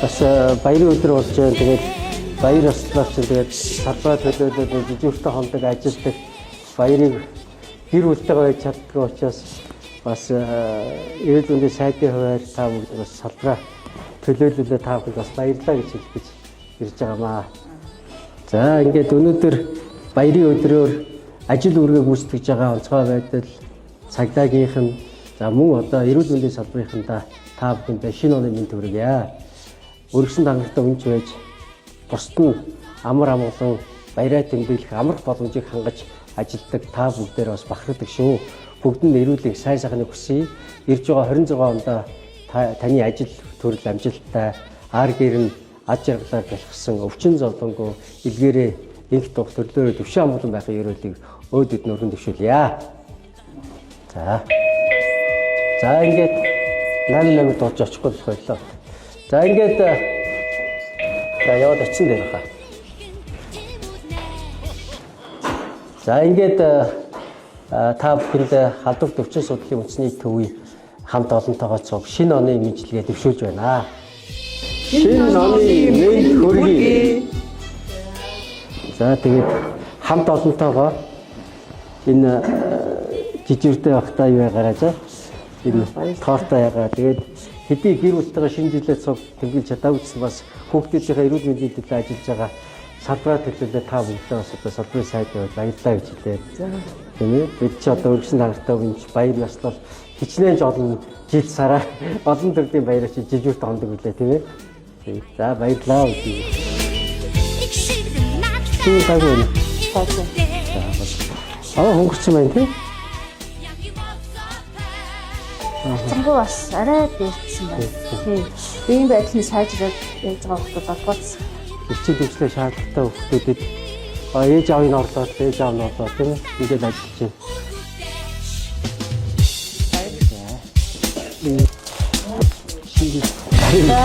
бас баярын өдөр болж байна. Тэгээд баяр ёслолоор чинь тэгээд салбар төлөөлөл жижигтэй хондог ажилдаг баярыг гэр бүлтэйгээ байж чаддгүй учраас бас эрүүл мэндийн сайдын хувьд та бүгд бас салбараа төлөөлөлөө та бүхэнд бас баярлалаа гэж хэлж ирж байгаамаа. За ингээд өнөөдөр баярын өдрөөр ажил үргээ гүйцэтгэж байгаа онцгой байдал цагдаагийнх нь за мөн одоо эрүүл мэндийн салбарынхандаа та бүхэндээ шинэ оны мэнд хүргье. Өргөсөн дангартай үнж байж бусд нь амар амгалан баяраа тэмдэглэх амрах боломжийг хангаж ажилдаг та бүгдээр бас бахархдаг шүү. Бүгдэнд эрүүлэг сайн сайхныг хүсье. Ирж байгаа 26 онд таны ажил төрөл амжилттай ар гэр нь ад жаргалаар бэлгсэн өвчин зовлонгүй илгээрээ инх тух төрлөөрөө төвшин амгалан байхын ерөөлийг өөдөд нөргөн төвшүүлье. За ингээд 88 дууж очихгүй болох байлаа. За ингээд яваад очин дээр хаа. За ингээд та бүхэнд халдвар төвчин судлалын үндэсний төвийн хамт олонтойгоо цуг шинэ оны мэдлэгээ дэвшүүлж байна. Шинэ оны мэд хүргэе. За тэгээд хамт олонтойгоо энэ жижигтэй багтаа юу ягараа энэ тоортой ягаа. Тэгээд хэдий гэр бүлтэйгээ шинэ жилээ цуг тэмдэглэж чадаагүй гэсэн бас хүүхдүүдийнхээ эрүүл мэндийн төлөө ажиллаж байгаа салбараа төлөөлөө та бүгдээ бас одоо салбарын сайдын хувьд баярлалаа гэж хэлээ. Тийм ээ. Бид ч одоо өргөсөн дангартай үнж баяр ёслол хичнээн олон жил сараа олон төрлийн баяраа чи жижигт ондог үлээ тийм ээ. За баярлалаа үгүй. Түн тагвар. Хөнгөрсөн байна тийм. Цамгүй бас арай дээрсэн байна. Тийм. Ийм байдлыг сайжраад яаж байгаа хүмүүс болбоц. Хичээл хөгжлөө шаардлагатай хүмүүстэд ээж аавын орлоод ээж аав нь орлоо тийм ингээд ажиллаж байна. Шинэ